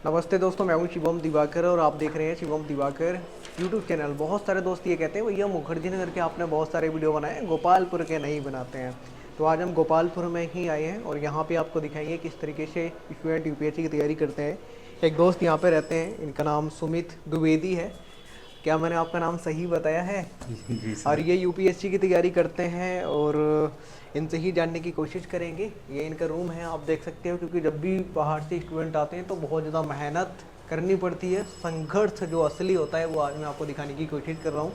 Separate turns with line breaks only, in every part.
नमस्ते दोस्तों, मैं हूं शिवम दिवाकर और आप देख रहे हैं शिवम दिवाकर यूट्यूब चैनल। बहुत सारे दोस्त ये कहते हैं भैया मुखर्जी नगर के आपने बहुत सारे वीडियो बनाए हैं, गोपालपुर के नहीं बनाते हैं। तो आज हम गोपालपुर में ही आए हैं और यहाँ पे आपको दिखाएंगे किस तरीके से स्टूडेंट यूपीएससी की तैयारी करते हैं। एक दोस्त यहाँ पे रहते हैं, इनका नाम सुमित द्विवेदी है। क्या मैंने आपका नाम सही बताया है?
जी
और
सर।
ये यूपीएससी की तैयारी करते हैं और इनसे ही जानने की कोशिश करेंगे। ये इनका रूम है, आप देख सकते हो, क्योंकि जब भी बाहर से स्टूडेंट आते हैं तो बहुत ज़्यादा मेहनत करनी पड़ती है। संघर्ष जो असली होता है वो आज मैं आपको दिखाने की कोशिश कर रहा हूँ।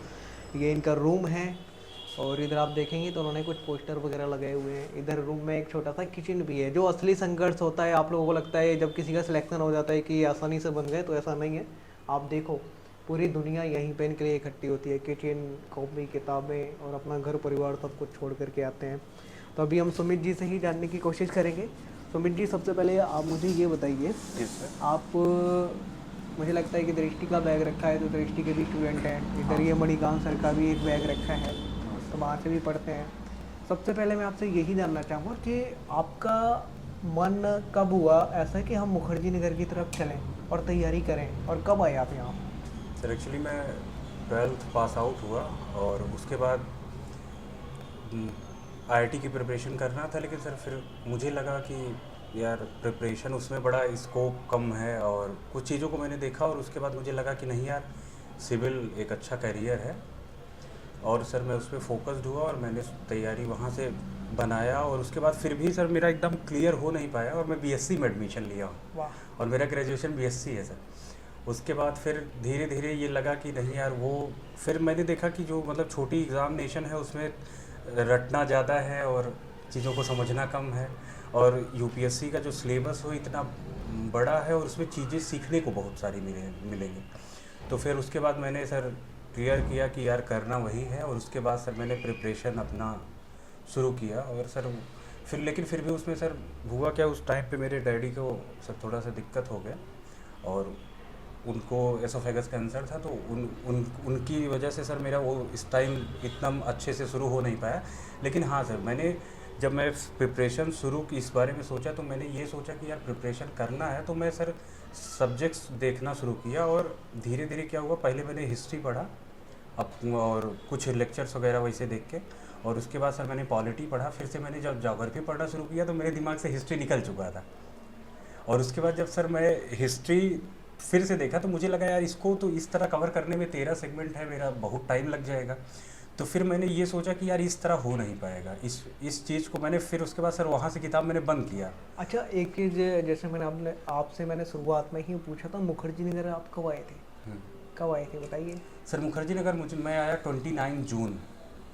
ये इनका रूम है और इधर आप देखेंगे तो उन्होंने कुछ पोस्टर वगैरह लगाए हुए हैं। इधर रूम में एक छोटा सा किचन भी है। जो असली संघर्ष होता है, आप लोगों को लगता है जब किसी का सिलेक्शन हो जाता है कि ये आसानी से बन गए, तो ऐसा नहीं है। आप देखो, पूरी दुनिया यहीं पे इनके लिए इकट्ठी होती है। किचन, कॉपी, किताबें और अपना घर परिवार सब कुछ छोड़ करके आते हैं। तो अभी हम सुमित जी से ही जानने की कोशिश करेंगे। सुमित जी, सबसे पहले आप मुझे ये बताइए,
जी सर।
आप मुझे लगता है कि दृष्टि का बैग रखा है, तो दृष्टि के भी स्टूडेंट हैं। इधर
हाँ
ये
सर।
मणिकांत सर का भी एक बैग रखा है,
हाँ
तो
सर।
बाहर से भी पढ़ते हैं। सबसे पहले मैं आपसे यही जानना चाहूँगा कि आपका मन कब हुआ ऐसा कि हम मुखर्जी नगर की तरफ चलें और तैयारी करें, और कब आए आप यहाँ?
सर एक्चुअली मैं 12th पास आउट हुआ और उसके बाद आईआईटी की प्रिपरेशन करना था, लेकिन सर फिर मुझे लगा कि यार प्रिपरेशन उसमें बड़ा स्कोप कम है, और कुछ चीज़ों को मैंने देखा और उसके बाद मुझे लगा कि नहीं यार, सिविल एक अच्छा करियर है। और सर मैं उस पर फोकस्ड हुआ और मैंने तैयारी वहाँ से बनाया, और उसके बाद फिर भी सर मेरा एकदम क्लियर हो नहीं पाया और मैं बीएससी में एडमिशन लिया हूँ।
वाह।
और मेरा ग्रेजुएशन बीएससी है सर। उसके बाद फिर धीरे धीरे ये लगा कि नहीं यार, वो फिर मैंने देखा कि जो मतलब छोटी एग्ज़ामिनेशन है उसमें रटना ज़्यादा है और चीज़ों को समझना कम है, और यूपीएससी का जो सिलेबस हो इतना बड़ा है और उसमें चीज़ें सीखने को बहुत सारी मिलेंगी। तो फिर उसके बाद मैंने सर क्लियर किया कि यार करना वही है, और उसके बाद सर मैंने प्रिपरेशन अपना शुरू किया। और सर फिर लेकिन फिर भी उसमें सर हुआ क्या, उस टाइम पे मेरे डैडी को सर थोड़ा सा दिक्कत हो गया, और उनको एसोफेगस कैंसर था, तो उनकी वजह से सर मेरा वो इस टाइम इतना अच्छे से शुरू हो नहीं पाया। लेकिन हाँ सर, मैंने जब मैं प्रिपरेशन शुरू की इस बारे में सोचा, तो मैंने ये सोचा कि यार प्रिपरेशन करना है, तो मैं सर सब्जेक्ट्स देखना शुरू किया। और धीरे धीरे क्या हुआ, पहले मैंने हिस्ट्री पढ़ा अब, और कुछ लेक्चर्स वगैरह वैसे देख के, और उसके बाद सर मैंने पॉलिटी पढ़ा। फिर से मैंने जब ज्योग्राफी पढ़ना शुरू किया तो मेरे दिमाग से हिस्ट्री निकल चुका था। और उसके बाद जब सर मैं हिस्ट्री फिर से देखा, तो मुझे लगा यार इसको तो इस तरह कवर करने में 13 सेगमेंट है, मेरा बहुत टाइम लग जाएगा। तो फिर मैंने ये सोचा कि यार इस तरह हो नहीं पाएगा, इस चीज़ को मैंने फिर उसके बाद सर वहाँ से किताब मैंने बंद किया।
अच्छा, एक चीज़, जैसे आपसे मैंने शुरुआत में ही पूछा था, मुखर्जी नगर आप कब आए थे?
हम्म।
कब आए थे बताइए।
सर मुखर्जी नगर मैं आया 29 जून।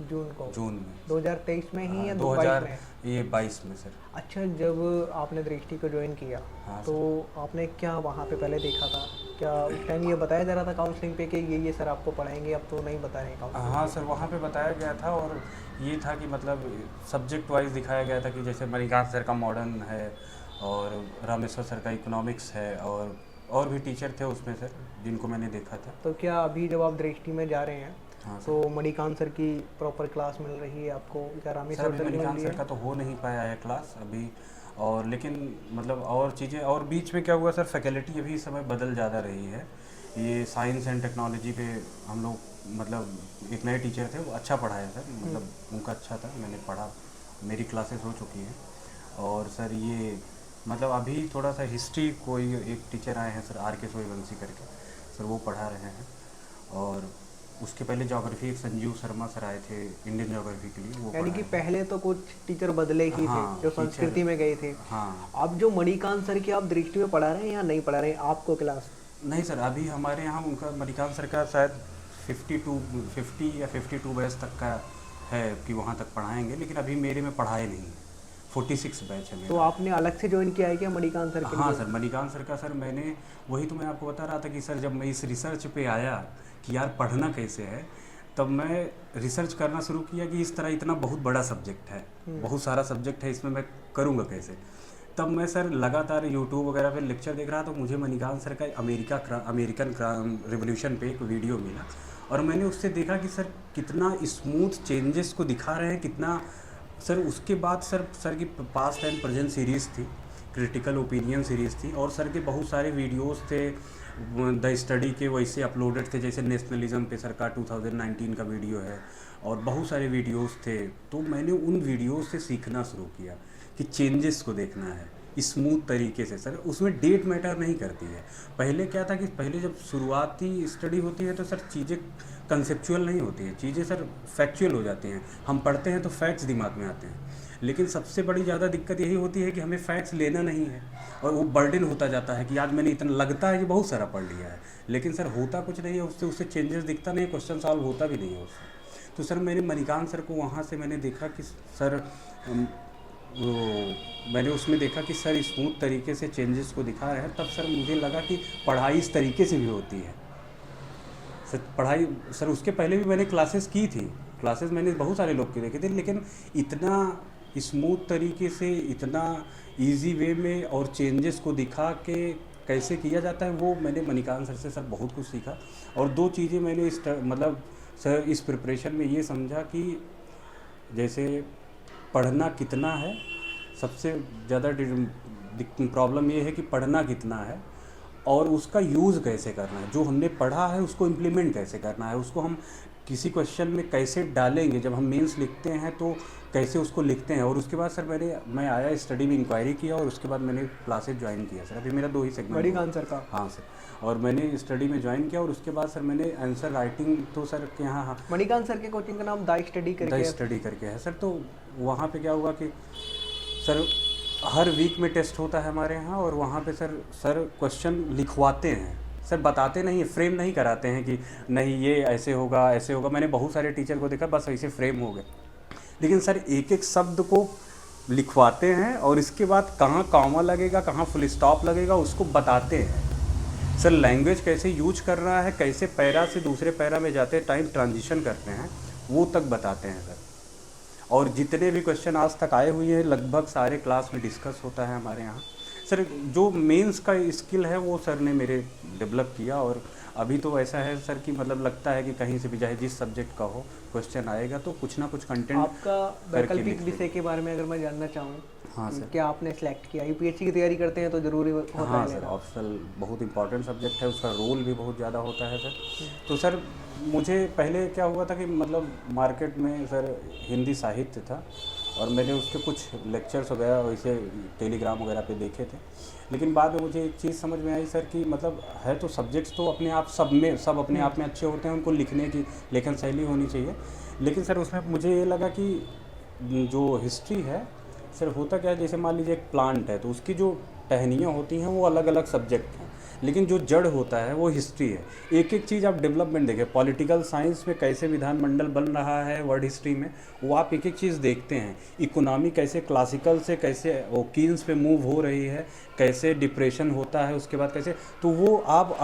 जून को?
जून में।
2023 में ही
हाँ,
या
दो
22
हज़ार
में?
ये 22 में सर।
अच्छा, जब आपने दृष्टि को ज्वाइन किया
हाँ
तो
सर।
आपने क्या वहाँ पे पहले देखा था? क्या उस टाइम ये बताया जा रहा था काउंसलिंग पे कि ये सर आपको पढ़ाएंगे? अब तो नहीं बता रहे हैं काउंसलिंग
हाँ
पे।
सर, वहाँ पे बताया गया था, और ये था कि मतलब सब्जेक्ट वाइज दिखाया गया था कि जैसे मणिकांत सर का मॉडर्न है, और रामेश्वर सर का इकोनॉमिक्स है, और भी टीचर थे उसमें सर जिनको मैंने देखा था।
तो क्या अभी जब आप दृष्टि में जा रहे हैं
हाँ सर।
तो मणिकांत सर की प्रॉपर क्लास मिल रही है आपको? क्या
सर
रामेश्वर
अभी
सर की मिल
मणिकांत
रही
सर
है?
का तो हो नहीं पाया है क्लास अभी, और लेकिन मतलब और चीज़ें, और बीच में क्या हुआ सर, फैकल्टी अभी इस समय बदल ज़्यादा रही है। ये साइंस एंड टेक्नोलॉजी पे हम लोग मतलब एक नए टीचर थे, वो अच्छा पढ़ाए सर, मतलब उनका अच्छा था, मैंने पढ़ा, मेरी क्लासेस हो चुकी हैं। और सर ये मतलब अभी थोड़ा सा हिस्ट्री, कोई एक टीचर आए हैं सर, आर के सूर्यवंशी करके, सर वो पढ़ा रहे हैं। और उसके पहले ज्योग्राफी संजीव शर्मा सर आए थे इंडियन ज्योग्राफी के लिए, वो
यानी कि
पढ़ाए।
पहले तो कुछ टीचर बदले ही थे
हाँ
जो
टीचर।
संस्कृति में गए थे।
हाँ।
अब जो मणिकांत सर की आप दृष्टि में पढ़ा रहे हैं या नहीं पढ़ा रहे हैं आपको क्लास?
नहीं सर, अभी हमारे यहाँ उनका मणिकांत सर का शायद 50 या 52 बैच तक का है कि वहाँ तक पढ़ाएंगे, लेकिन अभी मेरे में पढ़ाए नहीं है। 46 बैच है
तो
मेरा।
आपने अलग से ज्वाइन किया है क्या मणिकांत सर के
हाँ
लिए?
सर, मणिकांत सर का सर मैंने, वही तो मैं आपको बता रहा था कि सर जब मैं इस रिसर्च पे आया कि यार पढ़ना कैसे है, तब मैं रिसर्च करना शुरू किया कि इस तरह इतना बहुत बड़ा सब्जेक्ट है, बहुत सारा सब्जेक्ट है, इसमें मैं करूँगा कैसे। तब मैं सर लगातार यूट्यूब वगैरह पे लेक्चर देख रहा, तो मुझे मणिकांत सर का अमेरिकन रिवोल्यूशन पे एक वीडियो मिला, और मैंने उससे देखा कि सर कितना स्मूथ चेंजेस को दिखा रहे हैं, कितना। सर उसके बाद सर की पास्ट एंड प्रेजेंट सीरीज़ थी क्रिटिकल ओपिनियन सीरीज़ थी, और सर के बहुत सारे वीडियोस थे द स्टडी के वैसे अपलोडेड थे, जैसे नेशनलिज्म पे सर का 2019 का वीडियो है, और बहुत सारे वीडियोस थे। तो मैंने उन वीडियोस से सीखना शुरू किया कि चेंजेस को देखना है स्मूथ तरीके से। सर उसमें डेट मैटर नहीं करती है। पहले क्या था कि पहले जब शुरुआती स्टडी होती है तो सर चीज़ें कंसेप्चुअल नहीं होती हैं, चीज़ें सर फैक्चुअल हो जाती हैं। हम पढ़ते हैं तो फैक्ट्स दिमाग में आते हैं, लेकिन सबसे बड़ी ज़्यादा दिक्कत यही होती है कि हमें फैक्ट्स लेना नहीं है, और वो बर्डन होता जाता है कि आज मैंने इतना लगता है कि बहुत सारा पढ़ लिया है, लेकिन सर होता कुछ नहीं है उससे, उससे चेंजेस दिखता नहीं, क्वेश्चन सॉल्व होता भी नहीं है उससे। तो सर मैंने मणिकांत सर को वहाँ से मैंने देखा कि सर वो मैंने उसमें देखा कि सर स्मूथ तरीके से चेंजेस को दिखा रहे हैं। तब सर मुझे लगा कि पढ़ाई इस तरीके से भी होती है सर। पढ़ाई सर उसके पहले भी मैंने क्लासेस की थी, क्लासेस मैंने बहुत सारे लोग के देखे थे, लेकिन इतना स्मूथ तरीके से, इतना इजी वे में और चेंजेस को दिखा के कैसे किया जाता है, वो मैंने मणिकांत सर से सर बहुत कुछ सीखा। और दो चीज़ें मैंने मतलब सर इस प्रिपरेशन में ये समझा कि जैसे पढ़ना कितना है, सबसे ज़्यादा प्रॉब्लम ये है कि पढ़ना कितना है और उसका यूज़ कैसे करना है। जो हमने पढ़ा है उसको इम्प्लीमेंट कैसे करना है, उसको हम किसी क्वेश्चन में कैसे डालेंगे, जब हम मेंस लिखते हैं तो कैसे उसको लिखते हैं। और उसके बाद सर मैं आया स्टडी में इंक्वायरी किया, और उसके बाद मैंने क्लासेस ज्वाइन किया सर। अभी मेरा 2 ही सेगमेंट
मणिकांत सर का।
हाँ सर, और मैंने स्टडी में ज्वाइन किया, और उसके बाद सर मैंने आंसर राइटिंग तो सर के यहाँ, हाँ
मणिकांत सर के कोचिंग का नाम द स्टडी करके
है सर। तो वहाँ पे क्या हुआ कि सर हर वीक में टेस्ट होता है हमारे यहाँ, और वहाँ पे सर क्वेश्चन लिखवाते हैं सर, बताते नहीं है, फ्रेम नहीं कराते हैं कि नहीं ये ऐसे होगा ऐसे होगा। मैंने बहुत सारे टीचर को देखा बस ऐसे फ्रेम हो गए, लेकिन सर एक एक शब्द को लिखवाते हैं, और इसके बाद कहाँ कॉमा लगेगा, कहाँ फुल स्टॉप लगेगा, उसको बताते हैं सर। लैंग्वेज कैसे यूज करना है, कैसे पैरा से दूसरे पैरा में जाते टाइम ट्रांजिशन करते हैं, वो तक बताते हैं सर। और जितने भी क्वेश्चन आज तक आए हुए हैं लगभग सारे क्लास में डिस्कस होता है हमारे यहाँ सर। जो मेंस का स्किल है वो सर ने मेरे डेवलप किया, और अभी तो ऐसा है सर कि मतलब लगता है कि कहीं से भी चाहे जिस सब्जेक्ट का हो क्वेश्चन आएगा तो कुछ ना कुछ कंटेंट।
आपका वैकल्पिक विषय के बारे में अगर मैं जानना चाहूँ,
हाँ सर,
क्या आपने सेलेक्ट किया? यूपीएससी की तैयारी करते हैं तो ज़रूरी होता है?
हाँ सर, ऑप्शनल बहुत इंपॉर्टेंट सब्जेक्ट है, उसका रोल भी बहुत ज़्यादा होता है सर। तो सर मुझे पहले क्या हुआ था कि मतलब मार्केट में सर हिंदी साहित्य था, और मैंने उसके कुछ लेक्चर्स वगैरह वैसे टेलीग्राम वगैरह पे देखे थे, लेकिन बाद में मुझे एक चीज़ समझ में आई सर कि मतलब है तो सब्जेक्ट्स तो अपने आप सब अपने आप में अच्छे होते हैं, उनको लिखने की लेखन शैली होनी चाहिए, लेकिन सर उसमें मुझे ये लगा कि जो हिस्ट्री है सर, होता क्या है, जैसे मान लीजिए एक प्लांट है तो उसकी जो टहनियाँ होती हैं वो अलग अलग सब्जेक्ट हैं, लेकिन जो जड़ होता है वो हिस्ट्री है। एक एक चीज़ आप डेवलपमेंट देखें, पॉलिटिकल साइंस में कैसे विधानमंडल बन रहा है, वर्ल्ड हिस्ट्री में वो आप एक एक चीज़ देखते हैं। इकोनॉमी कैसे क्लासिकल से कैसे ओकीन्स पे मूव हो रही है, कैसे डिप्रेशन होता है, उसके बाद कैसे, तो वो आप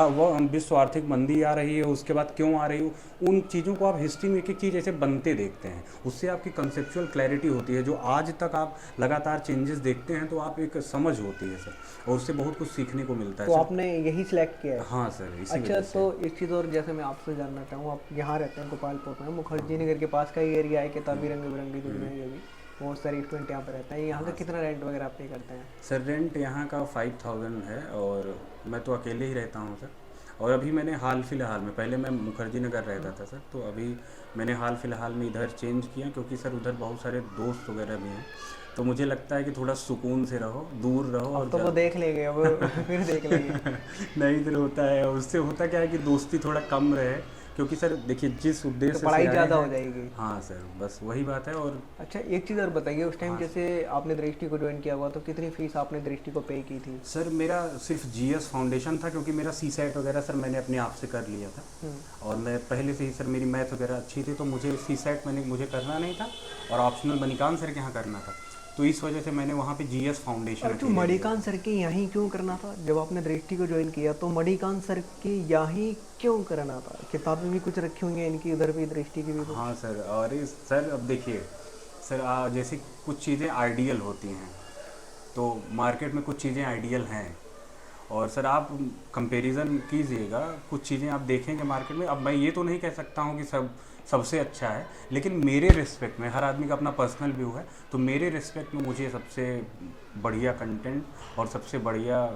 विश्व आर्थिक मंदी आ रही है, उसके बाद क्यों आ रही है, उन चीज़ों को आप हिस्ट्री में एक एक चीज़ ऐसे बनते देखते हैं। उससे आपकी कंसेप्चुअल क्लैरिटी होती है, जो आज तक आप लगातार चेंजेस देखते हैं तो आप एक समझ होती है सर, और उससे बहुत कुछ सीखने को मिलता है।
तो आपने यही सिलेक्ट किया है?
हाँ सर, इसी
अच्छा, तो एक चीज़ और जैसे मैं आपसे जानना चाहूँ, आप यहाँ रहते हैं गोपालपुर में, मुखर्जी नगर के पास का ही एरिया है, किताबी रंग बिरंगी दुनिया है, ये भी बहुत सारे स्टूडेंट यहाँ पर रहते हैं। यहाँ का कितना रेंट वगैरह आप पे करते हैं?
सर रेंट यहाँ का 5000 है, और मैं तो अकेले ही रहता हूँ सर। और अभी मैंने हाल फिलहाल में, पहले मैं मुखर्जी नगर रहता था सर, तो अभी मैंने हाल फिलहाल में इधर चेंज किया, क्योंकि सर उधर बहुत सारे दोस्त वगैरह भी हैं, तो मुझे लगता है कि थोड़ा सुकून से रहो, दूर रहो। और
तो वो देख लेंगे अब फिर देख लेंगे।
नहीं इधर होता है, उससे होता क्या है कि दोस्ती थोड़ा कम रहे, क्योंकि सर देखिए जिस उद्देश्य
तो
से
पढ़ाई ज़्यादा हो जाएगी।
हाँ सर, बस वही बात है। और
अच्छा, एक चीज़ और बताइए, उस टाइम जैसे आपने दृष्टि को ज्वाइन किया हुआ तो कितनी फीस आपने दृष्टि को पे की थी?
सर मेरा सिर्फ जीएस फाउंडेशन था, क्योंकि मेरा सीसेट वगैरह सर मैंने अपने आप से कर लिया था, और मैं पहले से ही सर मेरी मैथ वगैरह अच्छी थी, तो मुझे सीसेट मुझे करना नहीं था, और ऑप्शनल मणिकांत सर के यहाँ करना था, तो इस वजह से मैंने वहाँ पे जीएस फाउंडेशन।
तो मणिकांत सर के यहाँ ही क्यों करना था? जब आपने दृष्टि को ज्वाइन किया तो मणिकांत सर के यहाँ ही क्यों करना था? किताबें भी कुछ रखी होंगी इनकी, उधर भी दृष्टि की भी।
हाँ सर, और सर अब देखिए सर, जैसे कुछ चीज़ें आइडियल होती हैं, तो मार्केट में कुछ चीज़ें आइडियल हैं, और सर आप कंपैरिजन कीजिएगा, कुछ चीज़ें आप देखेंगे मार्केट में। अब मैं ये तो नहीं कह सकता हूँ कि सबसे अच्छा है, लेकिन मेरे रिस्पेक्ट में, हर आदमी का अपना पर्सनल व्यू है, तो मेरे रिस्पेक्ट में मुझे सबसे बढ़िया कंटेंट और सबसे बढ़िया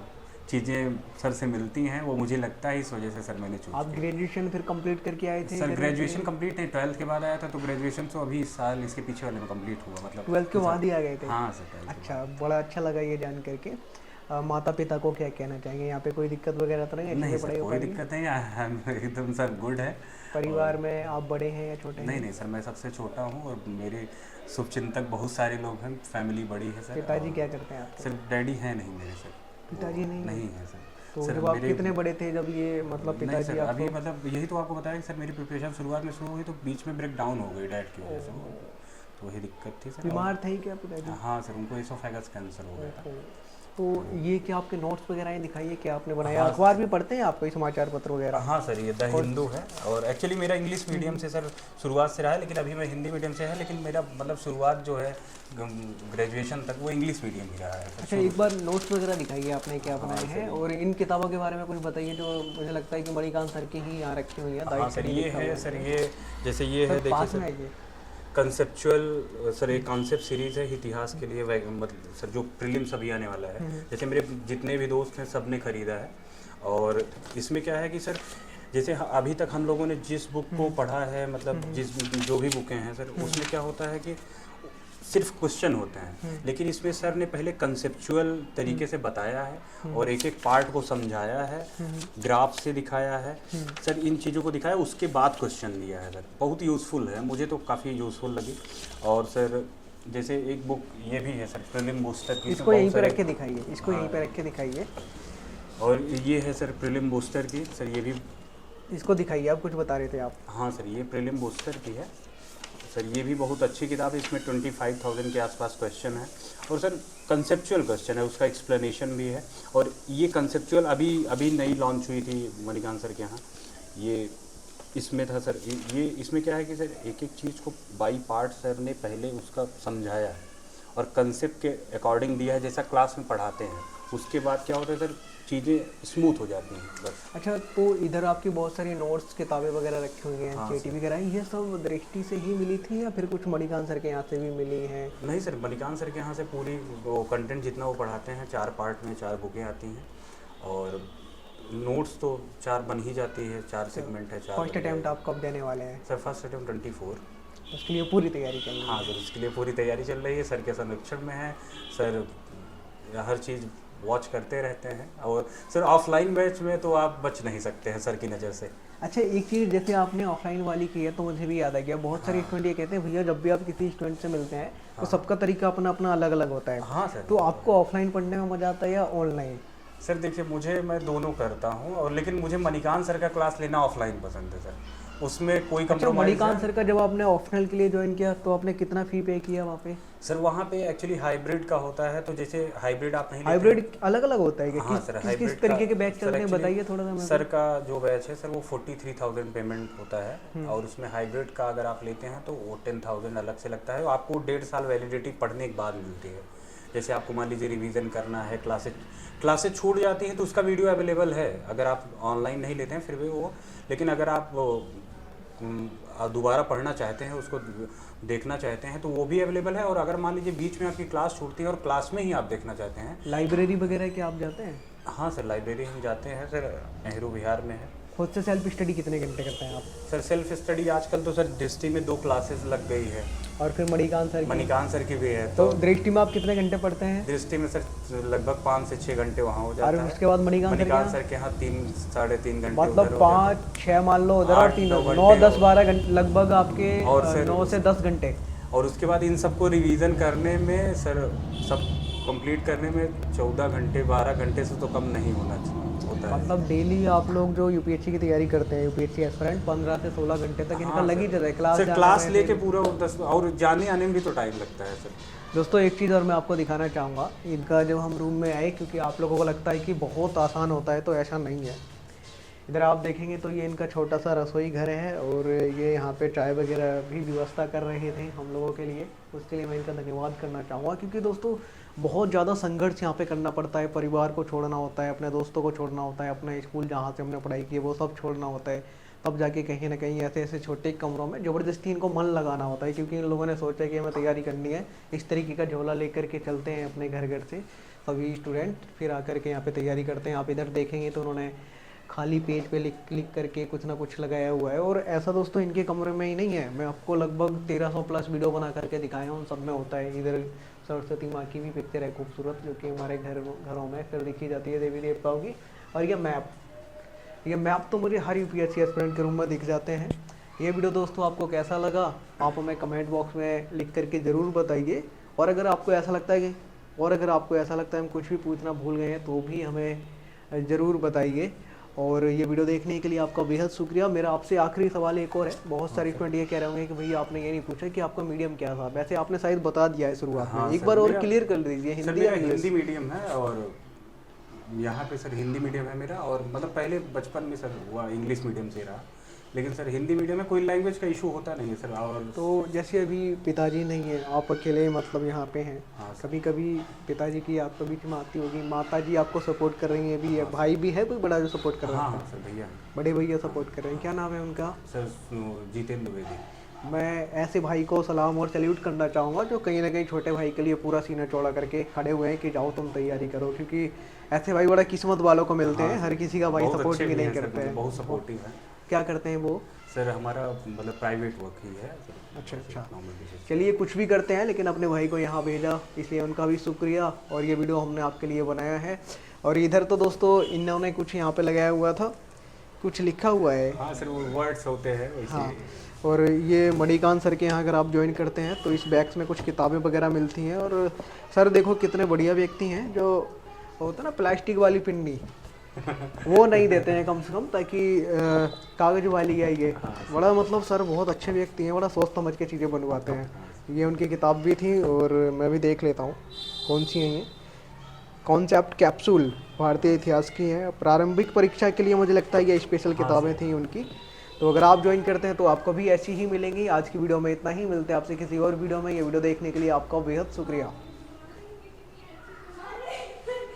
चीज़ें सर से मिलती हैं, वो मुझे लगता है, इस वजह से सर मैंने चूज़
आप
किया।
ग्रेजुएशन फिर कंप्लीट करके आए थे
सर
इधर
ग्रेजुएशन कंप्लीट नहीं, 12th के बाद आया था, तो ग्रेजुएशन तो अभी इस साल इसके पीछे वाले में कंप्लीट हुआ, मतलब
12th के बाद ही आ गए थे?
हाँ सर 12th के
अच्छा, बड़ा अच्छा लगा ये जान करके। माता पिता को क्या कहना चाहेंगे, यहाँ पे कोई दिक्कत वगैरह तो नहीं है?
बाद। नहीं
अच्छे से
सर
पढ़ाई हो
कोई
पा रही है?
दिक्कत नहीं है, हम एकदम सर गुड है।
परिवार में आप बड़े हैं या छोटे
नहीं
हैं?
नहीं सर, मैं सबसे छोटा हूँ और मेरे शुभचिंतक बहुत सारे लोग हैं, फैमिली बड़ी है सर।
पिताजी
और
क्या करते हैं आपके?
सर डैडी हैं नहीं मेरे सर।
पिताजी
वो
नहीं है?
नहीं है सर।
तो
सर
जब आप
मेरे
कितने बड़े थे जब ये मतलब
नहीं
पिताजी
सर, अभी
आपको?
मतलब यही तो आपको बताया कि सर मेरी प्रिपरेशन शुरुआत में शुरू हुई तो बीच में ब्रेक डाउन हो गई डैड की वजह से, तो वही दिक्कत थी सर।
बीमार थे क्या पिताजी?
हाँ सर, उनको एसोफेगस कैंसर हो गया था।
ओहो। तो ये क्या आपके नोट्स वगैरह हैं, दिखाइए क्या आपने बनाया?
हाँ।
अखबार भी पढ़ते हैं आप, कोई समाचार पत्र वगैरह?
हाँ सर, ये द हिंदू है, और एक्चुअली मेरा इंग्लिश मीडियम से सर शुरुआत से रहा है, लेकिन अभी मैं हिंदी मीडियम से है, लेकिन मेरा मतलब शुरुआत जो है ग्रेजुएशन तक वो इंग्लिश मीडियम ही रहा है।
अच्छा, एक बार नोट्स वगैरह दिखाइए आपने क्या बनाए
हाँ,
हैं, और इन किताबों के बारे में कुछ बताइए जो मुझे लगता है कि मणिकांत सर की ही यहाँ रखी हुई है।
हाँ
दाइट
सर,
से
ये
लिखा
है
हुआ
सर, ये जैसे ये है,
सर
देखिए
पास में
सर
आइए।
कंसेप्चुअल सर, एक कॉन्सेप्ट सीरीज़ है इतिहास के लिए, मतलब सर जो प्रीलिम्स अभी आने वाला है, जैसे मेरे जितने भी दोस्त हैं सब ने खरीदा है। और इसमें क्या है कि सर जैसे अभी तक हम लोगों ने जिस बुक को पढ़ा है, मतलब जो भी बुकें हैं सर, उसमें क्या होता है कि सिर्फ क्वेश्चन होते हैं, लेकिन इसमें सर ने पहले कंसेप्चुअल तरीके से बताया है और एक एक पार्ट को समझाया है, ग्राफ से दिखाया है सर, इन चीज़ों को दिखाया, उसके बाद क्वेश्चन दिया है सर। बहुत यूज़फुल है, मुझे तो काफ़ी यूज़फुल लगी। और सर जैसे एक बुक ये भी है सर, प्रीलिम बूस्टर की,
इसको यहीं पे रख के दिखाइए, इसको यहीं पे रख के दिखाइए।
और ये है सर प्रीलिम बूस्टर की सर, ये भी
इसको दिखाइए, आप कुछ बता रहे थे आप।
हाँ सर, ये प्रीलिम बूस्टर की है सर, ये भी बहुत अच्छी किताब है, इसमें 25,000 के आसपास क्वेश्चन है, और सर कंसेप्चुअल क्वेश्चन है, उसका एक्सप्लेनेशन भी है। और ये कंसेप्चुअल अभी नई लॉन्च हुई थी मणिकांत सर के यहाँ, ये इसमें था सर। ये इसमें क्या है कि सर एक एक चीज़ को बाई पार्ट सर ने पहले उसका समझाया है और कंसेप्ट के अकॉर्डिंग दिया है, जैसा क्लास में पढ़ाते हैं। उसके बाद क्या होता है सर, चीज़ें स्मूथ हो जाती हैं बस।
अच्छा, तो इधर आपकी बहुत सारी नोट्स किताबें वगैरह रखी हुई हैं,
हाँ
चेटी वगैरह, ये सब दृष्टि से ही मिली थी या फिर कुछ मणिकांत सर के यहाँ से भी मिली हैं?
नहीं सर, मणिकांत सर के यहाँ से पूरी वो कंटेंट जितना वो पढ़ाते हैं, 4 पार्ट में 4 बुकें आती हैं, और नोट्स तो 4 बन ही जाती है, 4 सेगमेंट है, 4।
फर्स्ट अटैम्प्ट आप कब देने वाले हैं?
Sir first attempt 24।
उसके लिए पूरी तैयारी चल रही है?
हाँ सर, उसके लिए पूरी तैयारी चल रही है, सर के संरक्षण में है सर, हर चीज़ वॉच करते रहते हैं। और सर ऑफलाइन बैच में तो आप बच नहीं सकते हैं सर की नज़र से।
अच्छा, एक चीज़ जैसे आपने ऑफलाइन वाली की है तो मुझे भी याद आ गया, बहुत सारे स्टूडेंट ये कहते हैं भैया जब भी आप किसी स्टूडेंट से मिलते हैं तो सबका तरीका अपना अपना अलग अलग होता है।
हाँ सर।
तो आपको ऑफलाइन पढ़ने में मज़ा आता है या ऑनलाइन?
सर देखिए, मैं दोनों करता हूँ, और लेकिन मुझे मणिकांत सर का क्लास लेना ऑफलाइन पसंद है सर, उसमें कोई
अच्छा,
कंप्रोमाइज़
मणिकांत सर का जब आपने ऑप्शनल के लिए ज्वाइन किया तो आपने कितना फ़ी पे किया वहाँ पे?
सर वहाँ पे एक्चुअली हाइब्रिड का होता है, तो जैसे हाइब्रिड आप नहीं लेते
हाइब्रिड अलग अलग होता है क्या?
हाँ सर,
किस
हाइब्रिड
तरीके के
का
बैच चलते हैं बताइए थोड़ा सा।
सर का जो बैच है सर, वो 43,000 पेमेंट होता है, और उसमें हाइब्रिड का अगर आप लेते हैं तो वो 10,000 अलग से लगता है, आपको 1.5 साल वैलिडिटी पढ़ने के बाद मिलती है। जैसे आपको मान लीजिए रिवीजन करना है, क्लासेस छूट जाती हैं तो उसका वीडियो अवेलेबल है, अगर आप ऑनलाइन नहीं लेते हैं फिर भी वो, लेकिन अगर आप दोबारा पढ़ना चाहते हैं, उसको देखना चाहते हैं तो वो भी अवेलेबल है। और अगर मान लीजिए बीच में आपकी क्लास छूटती है और क्लास में ही आप देखना चाहते हैं,
लाइब्रेरी वगैरह के आप जाते हैं?
हाँ सर, लाइब्रेरी हम जाते हैं सर, नेहरू विहार में है।
खुद से सेल्फ स्टडी कितने घंटे करते हैं आप?
सर सेल्फ स्टडी आजकल तो सर दृष्टि में 2 क्लासेस लग गई है,
और फिर मणिकांत सर की
भी है,
तो दृष्टि में आप कितने घंटे पढ़ते हैं?
दृष्टि में सर लगभग 5 से 6 घंटे वहाँ हो जाता
और
है।
उसके बाद मणिकांत
सर के यहाँ 3 साढ़े 3 घंटे,
मतलब 5-6 मान लो उधर और 3 9-10-12 घंटे लगभग आपके,
और
9 से 10 घंटे।
और उसके बाद इन सबको रिवीजन करने में सर, सब कंप्लीट करने में 14 घंटे 12 घंटे से तो कम नहीं होना चाहिए होता है।
मतलब डेली आप लोग जो यूपीएससी की तैयारी करते हैं, यूपीएससी एस्पिरेंट, 15 से 16 घंटे तक इनका लग ही जाता है
क्लास लेके पूरा 10, और जाने आने में भी तो टाइम लगता है सर।
दोस्तों एक चीज़ और मैं आपको दिखाना चाहूँगा, इनका जब हम रूम में आए, क्योंकि आप लोगों को लगता है कि बहुत आसान होता है, तो ऐसा नहीं है। इधर आप देखेंगे तो ये इनका छोटा सा रसोई घर है, और ये यहाँ पे चाय वगैरह भी व्यवस्था कर रहे थे हम लोगों के लिए, उसके लिए मैं इनका धन्यवाद करना चाहूँगा। क्योंकि दोस्तों बहुत ज़्यादा संघर्ष यहाँ पे करना पड़ता है, परिवार को छोड़ना होता है, अपने दोस्तों को छोड़ना होता है, अपना स्कूल जहाँ से हमने पढ़ाई की है वो सब छोड़ना होता है, तब जाके कहीं ना कहीं ऐसे ऐसे छोटे कमरों में ज़बरदस्ती इनको मन लगाना होता है, क्योंकि इन लोगों ने सोचा कि हमें तैयारी करनी है, इस तरीके का झोला लेकर के चलते हैं अपने घर घर से सभी स्टूडेंट, फिर आकर के यहाँ पे तैयारी करते हैं। आप इधर देखेंगे तो उन्होंने खाली पेज पे लिख लिख करके कुछ ना कुछ लगाया हुआ है। और ऐसा दोस्तों इनके कमरे में ही नहीं है, मैं आपको लगभग 1300 प्लस वीडियो बना करके दिखाया हूँ, सब में होता है। इधर सरस्वती माँ की भी पिक्चर है खूबसूरत, जो कि हमारे घरों में फिर दिखी जाती है देवी देवताओं की। और ये मैप तो मुझे हर यूपीएससी एस्पिरेंट के रूम में दिख जाते हैं। ये वीडियो दोस्तों आपको कैसा लगा आप हमें कमेंट बॉक्स में लिख करके ज़रूर बताइए। और अगर आपको ऐसा लगता है हम कुछ भी पूछना भूल गए हैं तो भी हमें ज़रूर बताइए। और ये वीडियो देखने के लिए आपका बेहद शुक्रिया। मेरा आपसे आखिरी सवाल एक और है, बहुत सारे स्टूडेंट ये कह रहे होंगे कि भैया आपने ये नहीं पूछा कि आपका मीडियम क्या था, वैसे आपने शायद बता दिया है शुरुआत में, एक बार और क्लियर कर दीजिए।
हिंदी मीडियम है, और यहाँ पे सर हिंदी मीडियम है मेरा, और मतलब पहले बचपन में सर हुआ इंग्लिश मीडियम से रहा, लेकिन सर हिंदी मीडियम में कोई लैंग्वेज का इशू होता नहीं है सर। और
तो जैसे अभी पिताजी नहीं है, आप अकेले मतलब यहाँ पे हैं,
हाँ
कभी कभी पिताजी की आपको बीच में आती होगी, माता जी आपको सपोर्ट कर रही हैं भी है, भाई भी है कोई बड़ा जो सपोर्ट कर रहा है?
हाँ सर भैया,
बड़े भैया सपोर्ट कर रहे हैं, क्या नाम है उनका?
सर जितेंद्र द्विवेदी।
मैं ऐसे भाई को सलाम और सैल्यूट करना चाहूँगा जो कहीं ना कहीं छोटे भाई के लिए पूरा सीना चौड़ा करके खड़े हुए हैं कि जाओ तुम तैयारी करो, क्योंकि ऐसे भाई बड़ा किस्मत वालों को मिलते हैं, हर किसी का भाई सपोर्ट भी नहीं करते हैं।
बहुत सपोर्टिव है।
क्या करते हैं वो?
सर हमारा मतलब प्राइवेट वर्क ही है।
अच्छा, चलिए कुछ भी करते हैं लेकिन अपने भाई को यहाँ भेजा, इसलिए उनका भी शुक्रिया। और ये वीडियो हमने आपके लिए बनाया है। और इधर तो दोस्तों इन्होंने कुछ यहाँ पे लगाया हुआ था, कुछ लिखा हुआ है।
हाँ सर, वो वर्ड्स होते हैं वैसे।
हाँ, और ये मणिकांत सर के यहाँ अगर आप ज्वाइन करते हैं तो इस बैग्स में कुछ किताबें वगैरह मिलती हैं। और सर देखो कितने बढ़िया व्यक्ति हैं, जो होता है ना प्लास्टिक वाली पिन्नी वो नहीं देते हैं कम से कम, ताकि कागज वाली है ये। बड़ा मतलब सर बहुत अच्छे व्यक्ति हैं, बड़ा सोच समझ के चीज़ें बनवाते हैं। ये उनकी किताब भी थी और मैं भी देख लेता हूँ कौन सी है ये। कॉन्सेप्ट कैप्सूल भारतीय इतिहास की है, प्रारंभिक परीक्षा के लिए मुझे लगता है ये स्पेशल किताबें थी उनकी। तो अगर आप ज्वाइन करते हैं तो आपको भी ऐसी ही मिलेंगी। आज की वीडियो में इतना ही, मिलते हैं आपसे किसी और वीडियो में। ये वीडियो देखने के लिए आपका बेहद शुक्रिया।